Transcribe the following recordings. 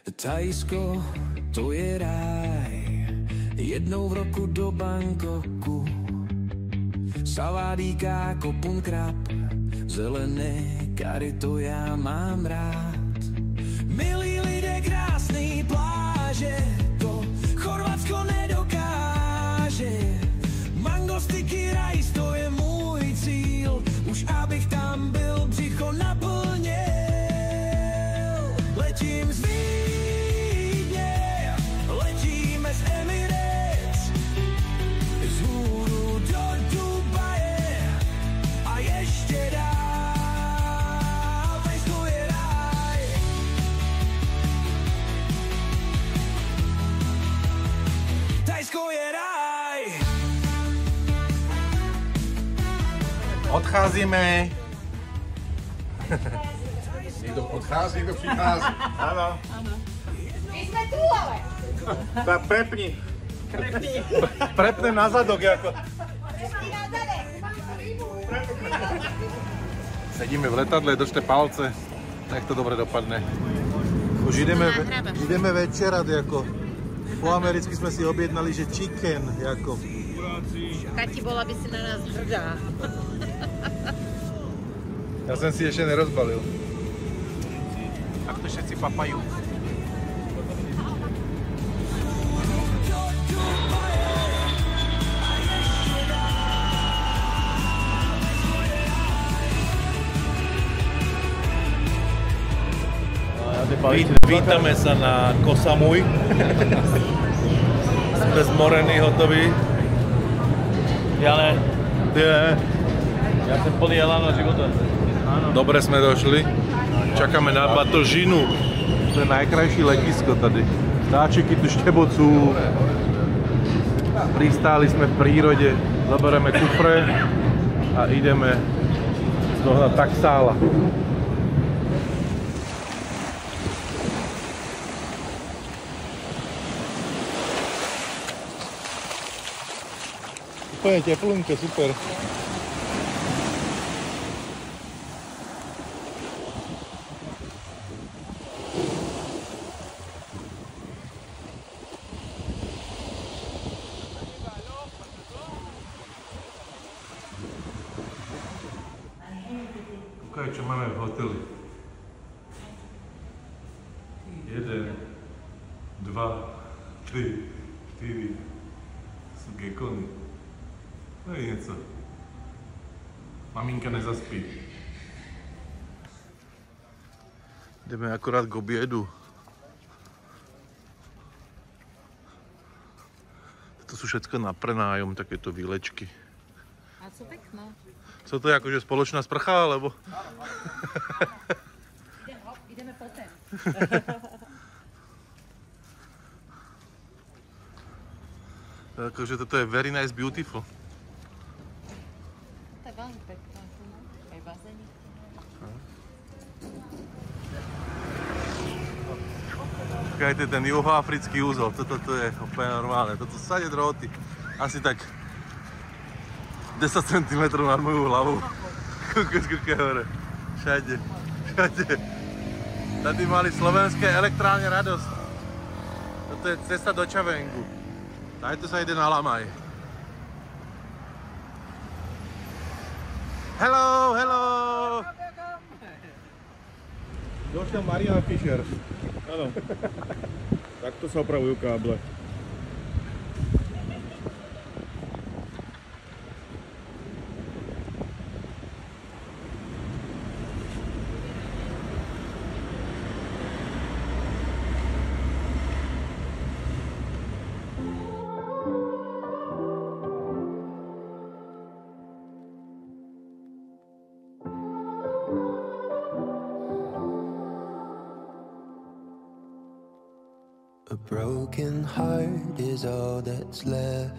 Thajsko, to je ráj, jednou v roku do Bangkoku. Saládíka, kopun krab, zelené kary, to já mám rád. Milí lidé, krásný pláže, to Chorvatsko nedokáže. Mangostiky, rajs, to je můj cíl, už abych tam byl, břicho naplněl. Letím z Vídně, letíme z Emirates, z hůru do Dubaje a ještě dál. Thajsko je ráj. Thajsko je ráj. Odcházíme. Niekto odchází, niekto přichází. Áno. My sme tu, ale. Tak prepni. Prepnem na zadok ako. Prepni na zadek. Sedíme v letadle, držte palce. Nech to dobre dopadne. Už ideme večerať ako. Po americky sme si objednali, že chicken ako. Kati, bola by si na nás hrdá. Ja som si ešte nerozbalil. Tak to všetci papajú. Vítame sa na Koh Samui. Sme zmorení, hotoví. Ja ne. Ja som plný elánu života. Dobre sme došli. Čakáme na Batožinu. To je najkrajší letisko tady. Vtáčiky tu štebocú. Pristáli sme v prírode. Zoberieme kufre a ideme zohnať taxála. Úplne teplunke, super. Kúkaj, čo máme v hoteli. 1, 2, 3, 4 sú gekony. To je něco. Maminka nezaspí. Jdeme akorát k obědu. To jsou všechno na prenájom, takéto výlečky. A co pekno. Co to je, akože spoločná sprcha, alebo? Ideme potem. Akože toto je very nice, beautiful. To je veľmi pekné. Aj bazénik. Počkajte, ten juhoafrický úzol, toto je úplne normálne. Toto sú sade droty. Asi tak 10 cm nad moju hlavu. Kúkaj hore. Všade. Tady mali slovenské elektrárne radosť. Toto je cesta do Čavengu. Tajto sa ide na Lamaj. Hello, hello! Došiel Marian Fischer. Áno. Takto sa opravujú káble. A broken heart is all that's left.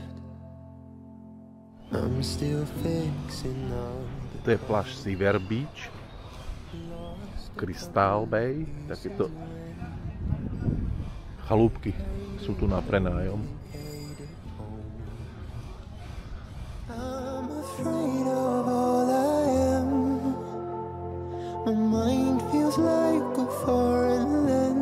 I'm still fixing up. To je pláž Silver Beach, Crystal Bay, takéto chalúbky sú tu na prenájom. I'm afraid of all I am. My mind feels like a foreign land.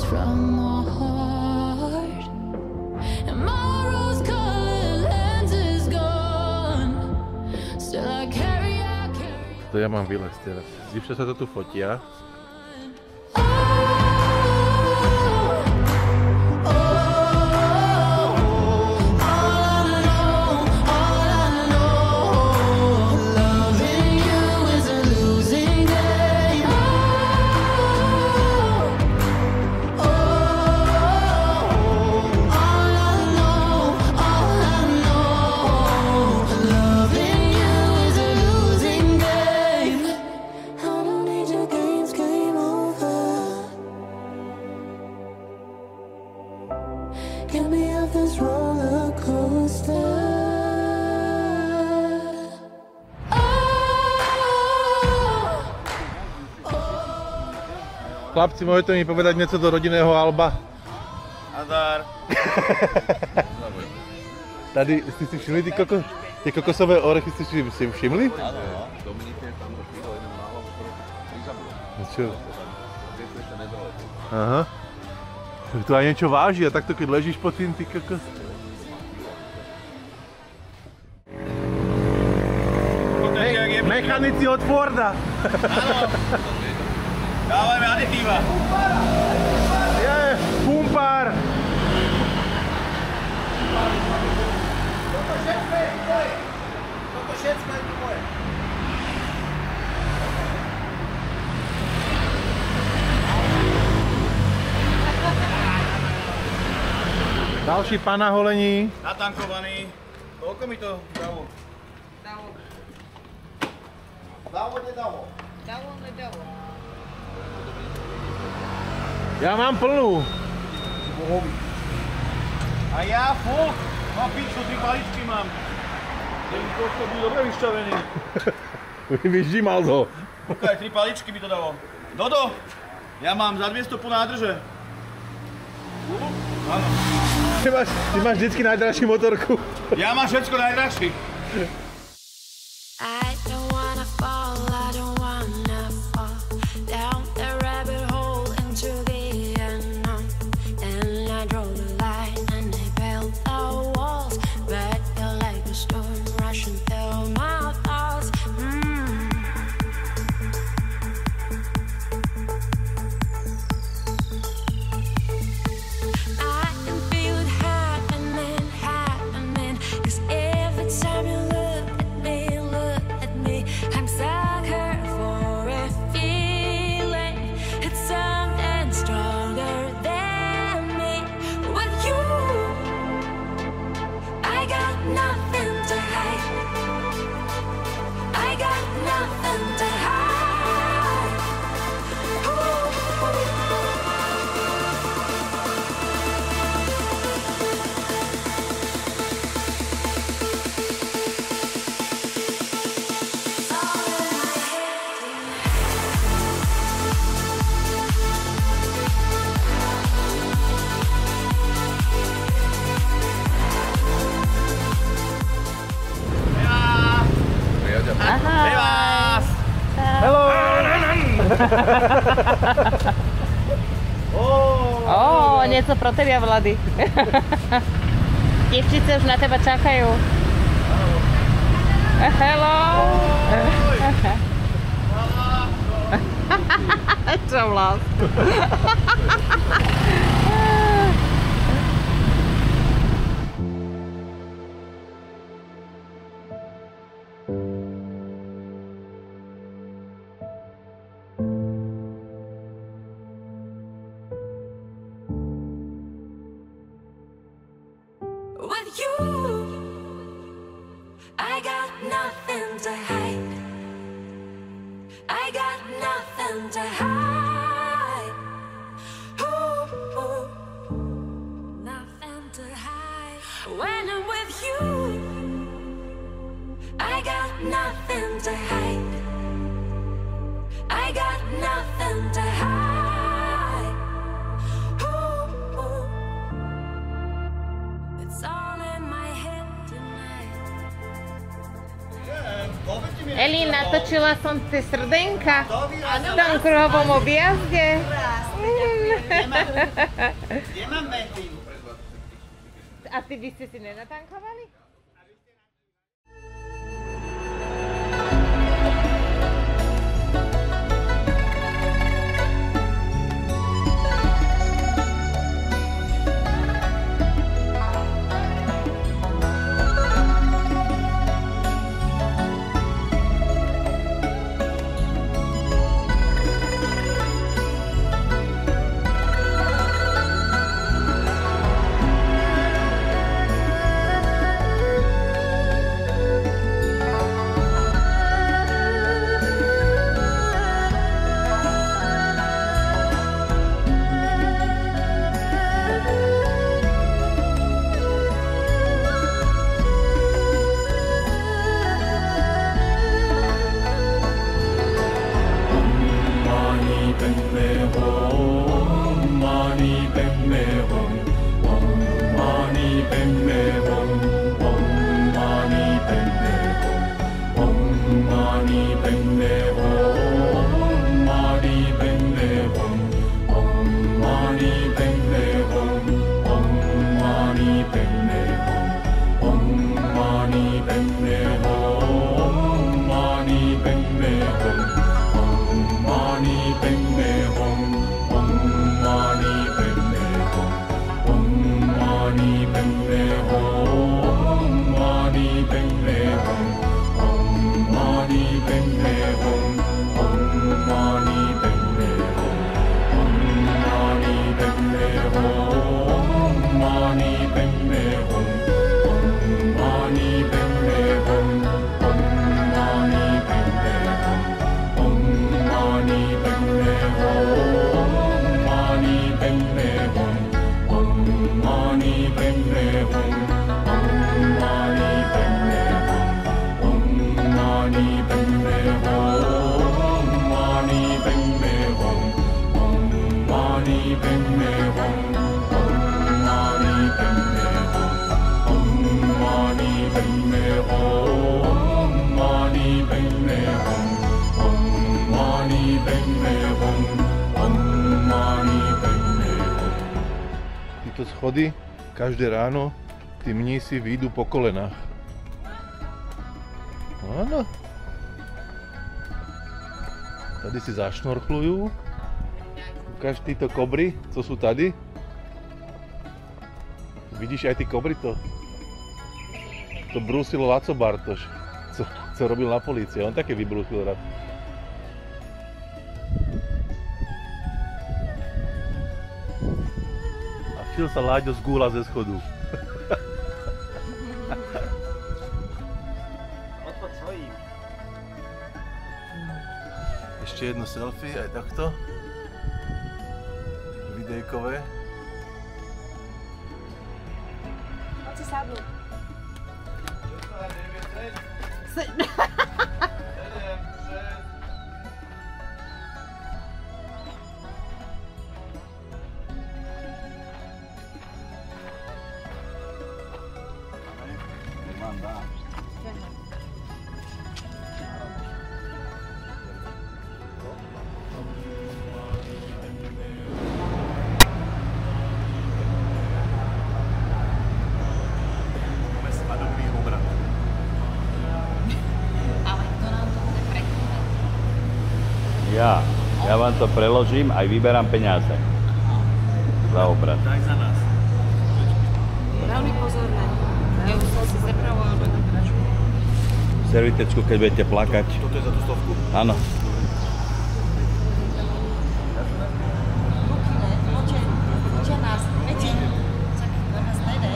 from the heart. And my rose-colored lens is gone. Still I carry. To ja mám výlez teraz. Divča sa to tu fotia. Get me off this roller coaster. Chlapci, môžete mi povedať niečo do rodinného alba? Nadar. Tady ste si všimli tie kokosové orechy, ste si všimli? Áno, Dominike tam do chvíľu jeden málo, ktorý prizabilo. Čo? Tieto ešte nebrali. Aha. Tu aj niečo váži a takto keď ležíš pod tým, ty kokos. Mechanici od Forda. Áno. Dávajme aditíva. Je, pumpár. Toto všetko je tvoje. Další pán na holení. Natankovaný. Koľko mi to dalo? Davo, nedavo. Dalo, nedalo. Ja mám plnú. A ja full? No piču, 3 paličky mám. To bude dobre vyšťavený. Vyždímal to. Kúkaj, 3 paličky by to dalo. Dodo, ja mám za 200 po nádrže. Áno. Ty máš vždycky najdražšiu motorku. Ja mám všetko najdražší. I don't wanna fall, I don't wanna fall down the rabbit hole into the unknown. And I draw the line and I build the walls, but you're like a storm rushing through my thoughts. I can feel it happening, 'cause every time you look at me, I'm sucker for a feeling. It's something stronger than me. With you, I got nothing to hide. I got nothing to hide. Ooh. Hej vás! Hello! Ó, niečo pro tebia, Vlady. Dievčice už na teba čakajú. Hello! Čo, Vlad? With you, I got nothing to hide. I got nothing to hide. Ooh, nothing to hide. When I'm with you, I got nothing to hide. I got nothing to hide. Ooh, it's all in my head tonight. Eli, natočila som tie srdenka v tom kruhovom objazde. Kde mám benzín? A ty by ste si nenatankovali? Títo schody každé ráno tí mnísi vyjdú po kolenách. Áno. Tady si zašnorchlujú. Ukáž títo kobry, co sú tady. Vidíš aj tí kobry to? To brúsil Laco Bartoš, co robil na polícii. On také vybrúsil rád. A včil sa Láďo z gúla ze schodu. Odpad svojím. Ešte jedno selfie, aj takto. Videjkové. Poď si sadnú. Ja vám to preložím, aj vyberám peniaze za obrad. Daj za nás. Veľmi pozorné. Ja už som si zapravovala do kračku. Servitečku, keď budete plakať. Toto je za tú stovku? Áno. Poďte nás. Peti. Čak, na nás nejde.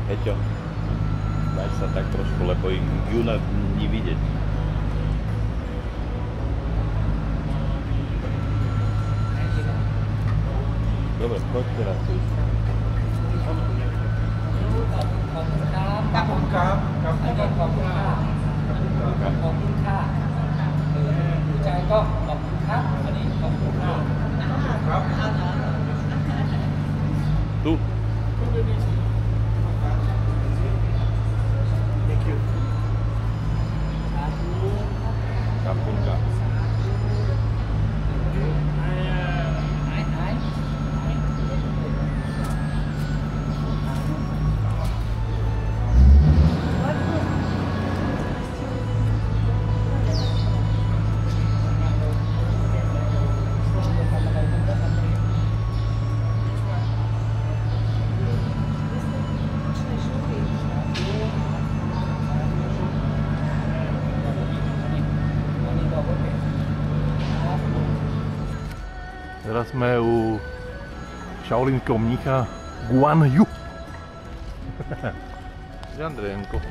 Peťo, daj sa tak trošku, lebo ju ní vidieť. Dobre, poď teraz tu. Tu. Kapunka. Teraz sme u šaolínskeho mnícha Guan Yu. Andrejenko.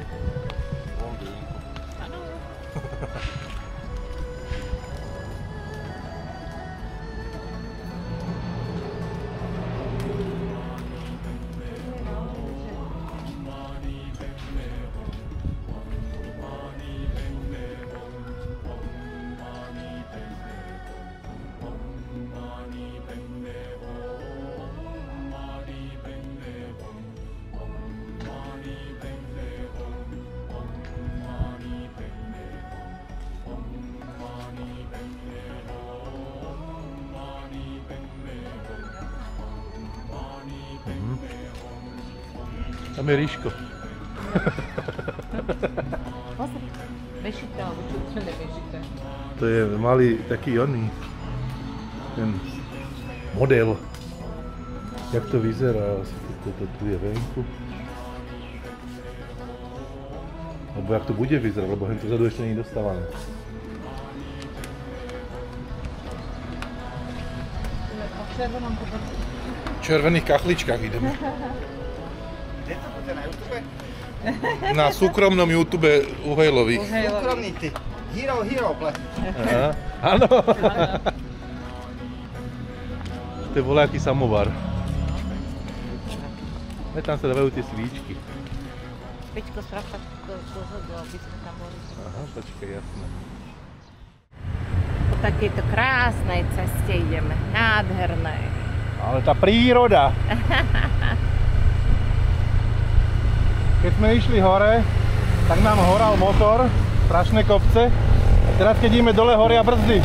Tam je Ríško. Pozri, vešité, alebo čo nevešité. To je malý taký oný, ten model. Jak to vyzerá, asi toto tu je venku. Alebo jak to bude vyzerať, lebo hen tu vzadu ešte nie je dostávané. V červených kachličkách ideme. Kde to bude na YouTube? Na súkromnom YouTube Uhejlových. Súkromný ty. Hero, platí. Aha, áno. To je voľaký samovar. Tam sa dávajú tie svíčky. Peťko, správ tak dozadu, aby sme tam boli. Aha, počkaj, jasné. Po takejto krásnej ceste ideme, nádhernej. Ale tá príroda. Keď sme išli hore, tak nám horal motor, strašné kopce. A teraz keď ideme dole, horia brzdy.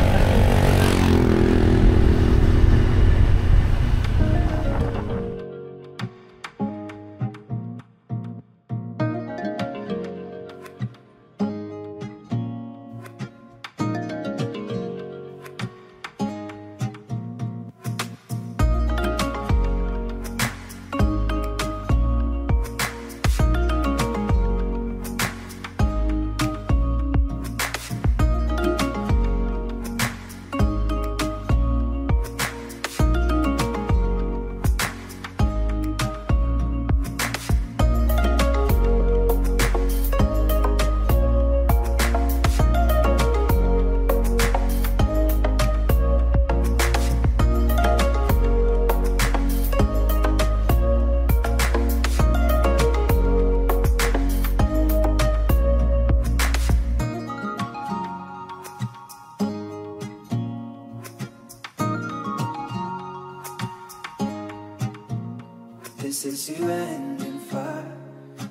This is you and in fire,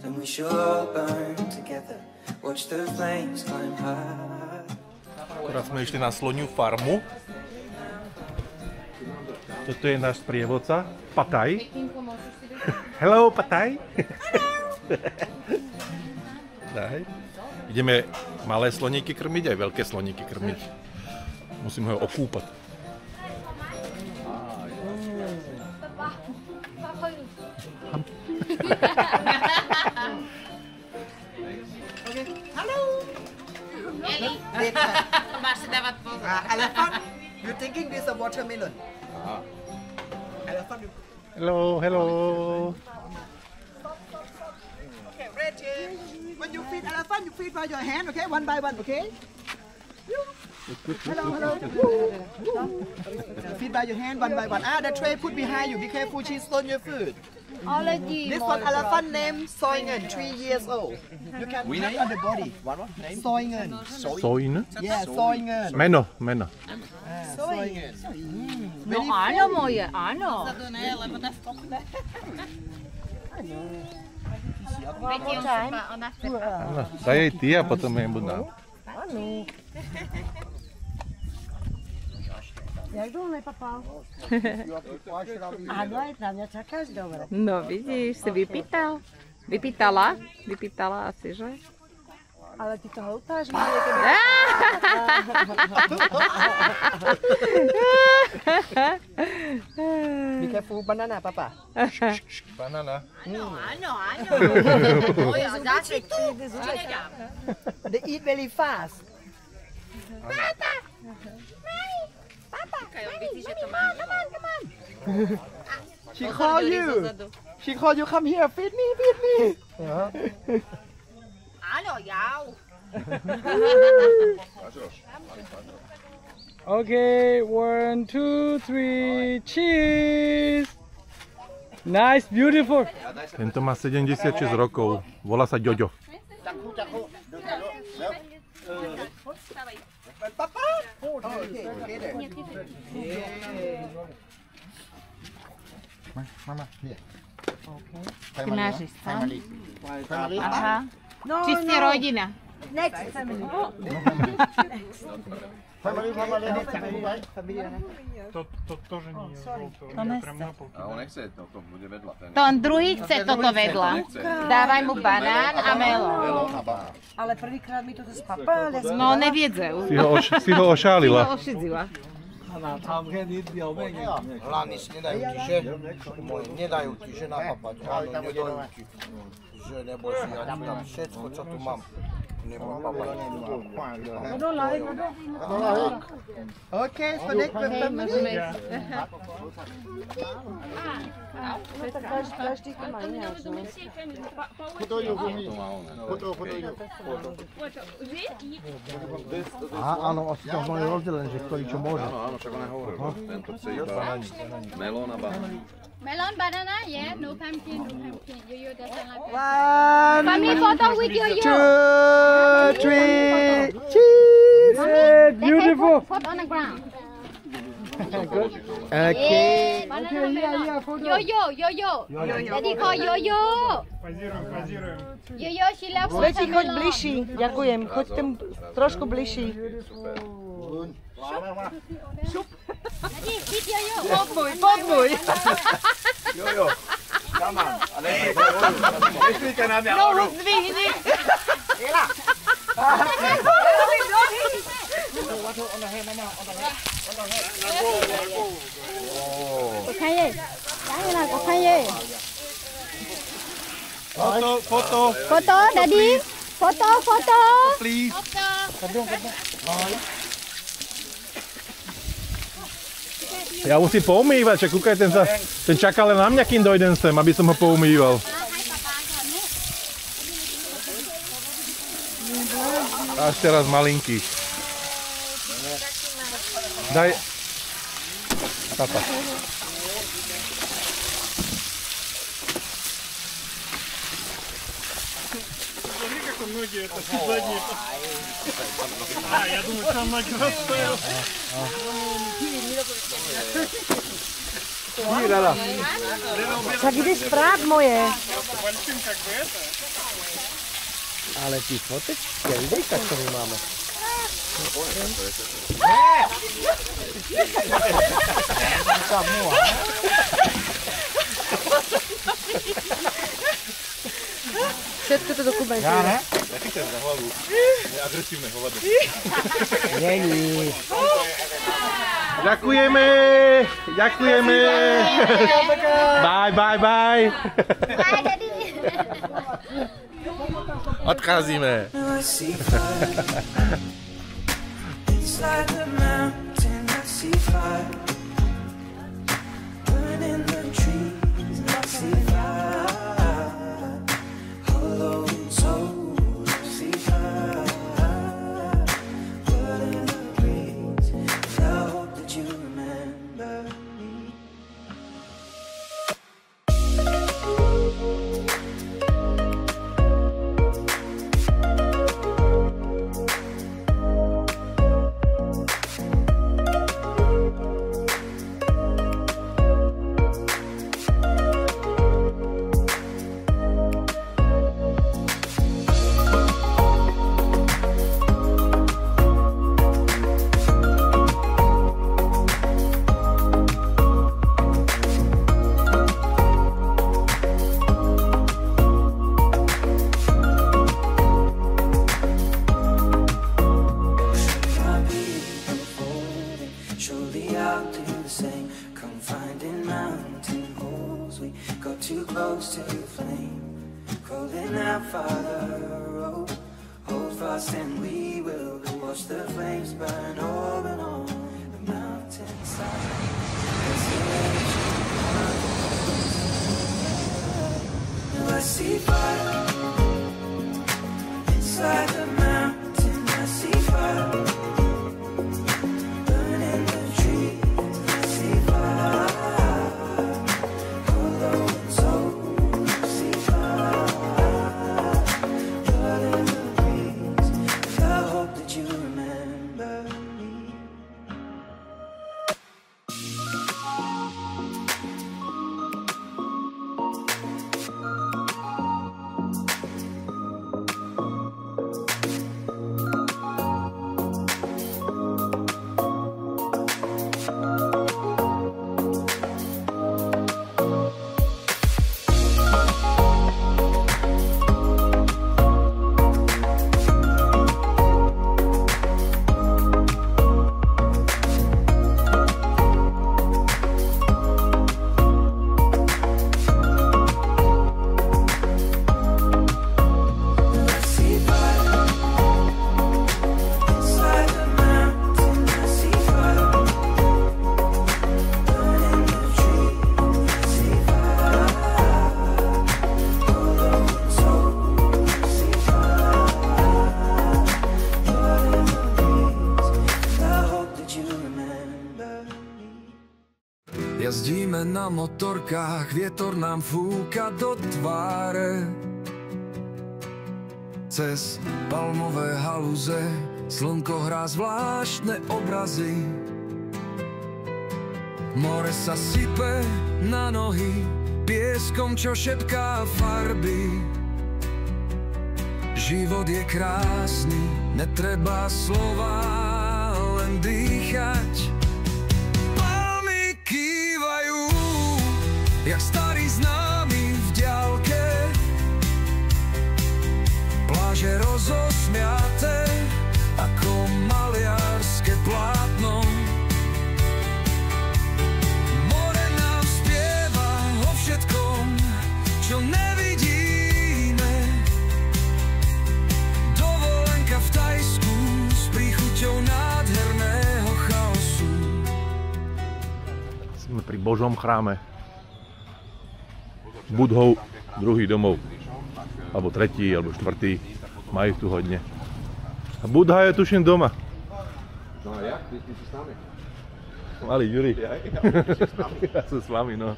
and we shall all burn together. Watch the flames climb high. Teraz sme išli na sloniu farmu. Toto je náš sprievodca, Pataj. Hello, Pataj. Daj. Ideme malé sloníky krmiť, aj veľké sloníky krmiť. Musíme ho okúpať. Máš si dávať pozor. Elephant, you're thinking this is a watermelon. Elephant, Hello, hello. When you feed elephant, you feed by your hand, okay? One by one, okay? Hello. Feed by your hand, one by one. The tray put behind you. Be careful, she stole your food. This one elephant named Soingen, 3 years old. You can check on the body. What name? Soingen. Soin? Yeah, Soingen. Meno. Soingen. No áno moje, áno. Daj jej ty a potom jej buď nám. Jak dlho nepapal? Áno, aj na mňa čakáš, dobre. No vidíš, si vypýtal. Vypýtala asi, že? Ale ty to houtáš, Be careful, banana, papa. Banana. Áno. They eat very fast. She called you. She called you, come here, feed me. Áno, jau. Okay, 1, 2, 3, cheese! Nice, beautiful. Tento má 76 rokov. Volá sa Ďoďo. Mama, here. Ty máš sám? Aha. Čiste rodina. Next family. To тоже nie je prям na pol. A on nechce, to bude vedľa. Ten druhý chce toto vedľa. Dávaj mu banán a melón. Ale prvýkrát mi toto spapal. No neviedzeu. Si ho ošálila. Ošidzila. Hlavne si nedajú ti, že napapať, áno, nedajú ti, že neboj si, ja ti dám všetko, čo tu mám, neboj papať. Okay, so next family. Každý to má ináč, no. Áno, asi tam máme rozdelené, že ktorý čo môže. Áno, však on hovoril. Tento chce iba melón a banán. Melon banana, yeah, no pumpkin. Yo-yo doesn't like it. One, Family photo with yo-yo. 2, 3, cheese. Beautiful. Put on the ground. Okay. Yo-yo. Daddy call yo-yo. Позируем. Yo-yo, she loves Veci, choď watermelon. bližší, ďakujem. Choď tam trošku bližší. Daddy, feed yo-yo. Podmuj. Jojo, come on. Nechvíte na mňa. Nohu zdvihni. Foto, Daddy. Foto. Please. Ja musím poumývať, že kúkaj, ten čaká len na mňa, kým dojdem sem, aby som ho poumýval. A ešte raz malinký. Daj. Papa. Смотри, как у многие это задние. Я думаю, там ноги расставил. Však ideš prát moje. Большим как бы это. Ale ty fotečky, vidíš, tak to my máme. Všetko to dokumentuje. Nechytaj za hlavu. Je agresívne hovado. Není. Ďakujeme. Bye. Bye, Daddy. Odcházíme. Inside the mountain, I see fire. Burning the trees, I see fire. Hollow soul close to the flame, crawling out farther. Oh, hold fast and we will watch the flames burn over on the mountainside. Now I see fire inside the mountain. I see fire burning the trees. I see fire. Jazdíme na motorkách, vietor nám fúka do tváre. Cez palmové halúze slnko hrá zvláštne obrazy. More sa sype na nohy pieskom, čo šepká farby. Život je krásny, netreba slova, len dýchať. Jak starí známi v diaľke, pláže rozosmiaté ako maliarské plátno. More nám spieva o všetkom, čo nevidíme. Dovolenka v Thajsku s príchuťou nádherného chaosu. Sme pri Božom chráme. Budhov druhý domov, alebo tretí, alebo štvrtý, majú tu hodne. A Budha je tuším doma. No a jak? Ty si s nami? Malý Juri. Ja som s vami, no.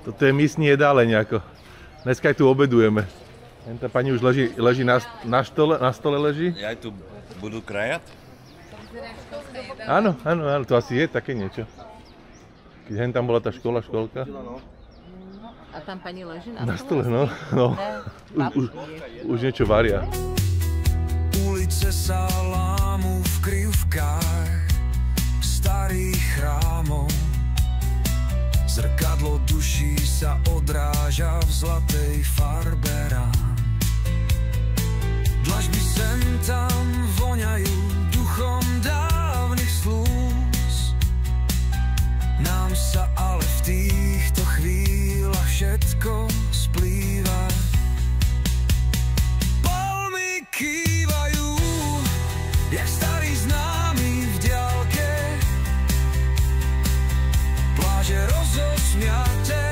Toto je místní jedáleň ako. Dneska aj tu obedujeme. Tá pani už leží na stole leží. Ja aj tu budú krajať? Áno, to asi je také niečo. Keď hen tam bola tá školka. A tam pani leží na stole? No. Už niečo varia. Ulice sa lámu v krivkách starých chrámov. Zrkadlo duší sa odráža v zlatej farbe rán. Dlažby sem tam voňajú duchom dávnych slúz. Nám sa ale v týchto chvíľach všetko splýva. Palmy kývajú, jak starí známi v diaľke. Pláže rozosmiaté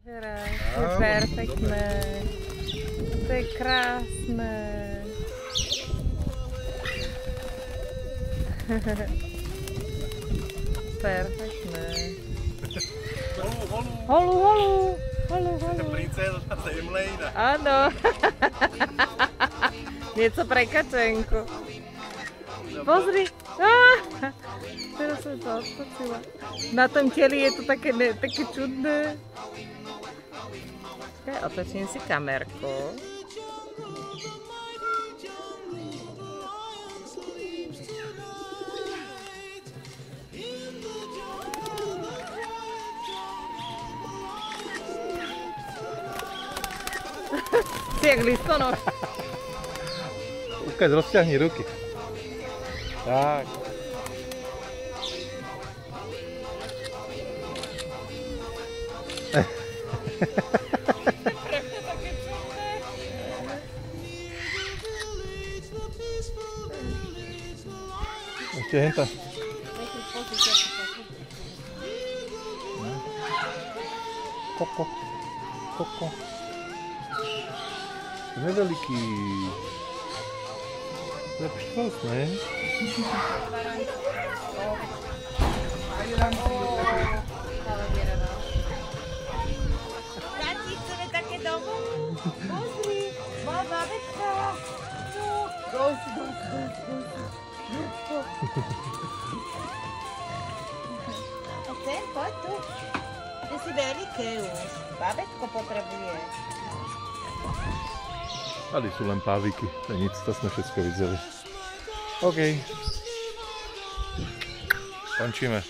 Perfektné. To je krásne. Perfektné. Holu. Princezna Zemlejna. Áno. Nieco pre kačenku. Pozri. Teraz som to odskočila. Na tom teli je to také čudné. Otočím si kamerku. Si jak listonoš. Ukaď, rozťahni ruky. Tak. Ešte henta. Koko. Neveliký. To je pštros, ne? Tati, chceme také domov? Pozri, má babetka. Dosť. A ten, poď tu. Ty si veľké už. Babetko potrebuje. Tady sú len páviky, to je nic, to sme všetko videli. OK. Končíme.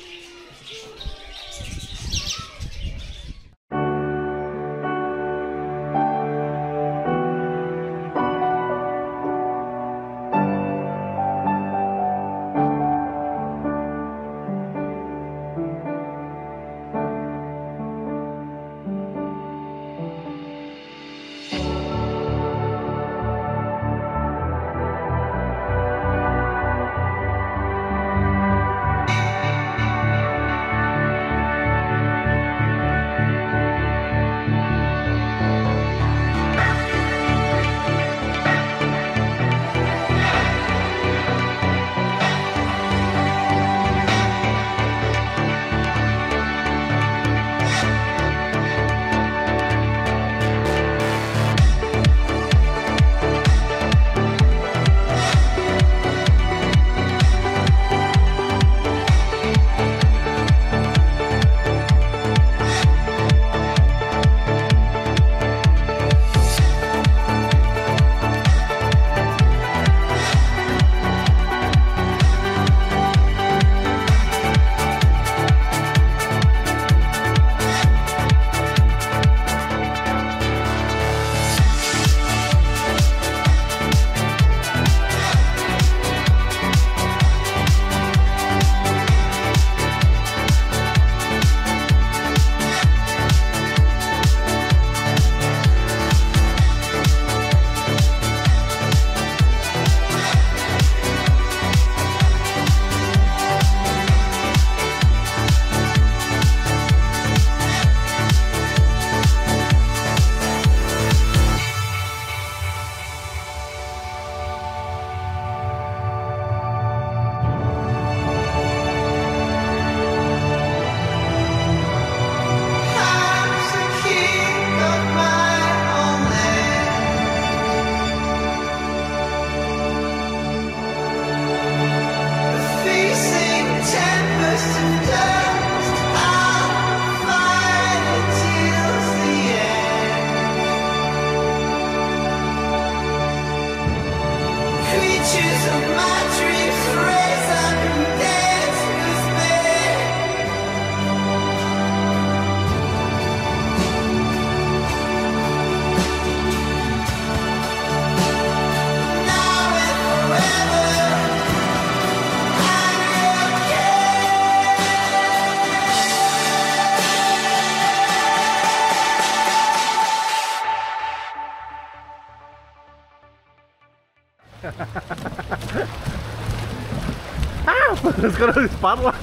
Skoro si spadla.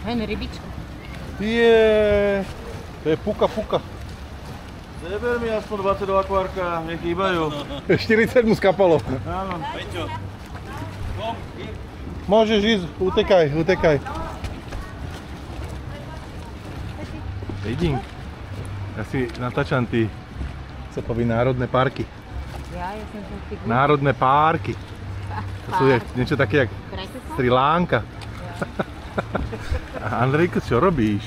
Len rybičku. To je puka. Zeber mi aspoň 22 akvárka, mne chýbajú. 40 mu skapalo. Áno. Peťo, môžeš ísť, utekaj. Vidím. Ja si natáčam ty, sa povie národné parky. Ja som si Národné parky. To sú niečo také jak Sri Lanka. Andrejko, čo robíš?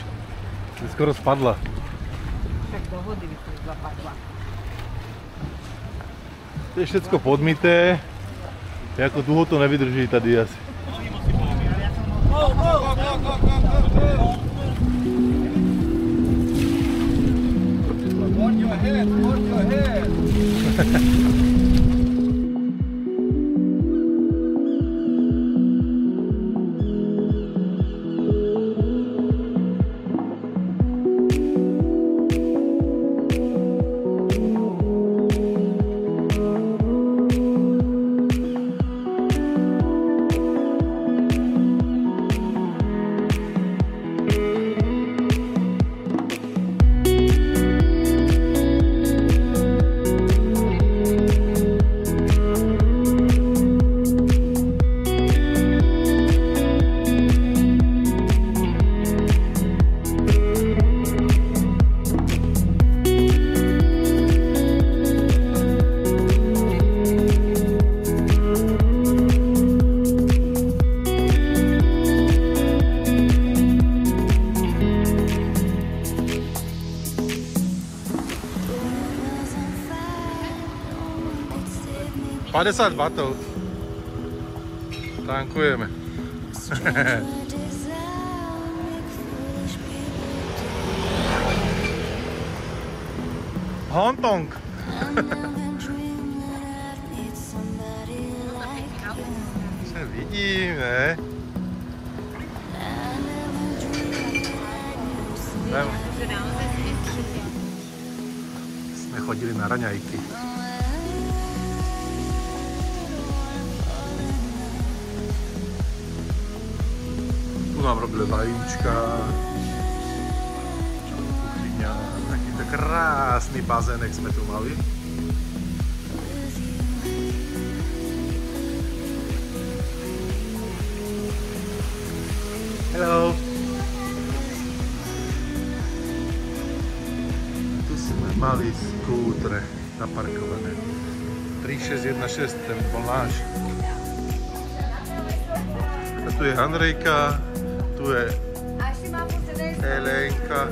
Si skoro spadla. Tak do vody by som zapadla. To je všetko podmité. Jako dlho to nevydrží tady asi. Hold your head. $50 batov. Tankujeme. Hongkong. Se vidím, ne? Jsme chodili na raňajky. Tu nám robili vajíčka, kuchyňa, takýto krásny bazének sme tu mali. Hello. Tu sme mali skútre naparkované. 3616, ten bol náš. A tu je Andrejka. Tu je Helenka.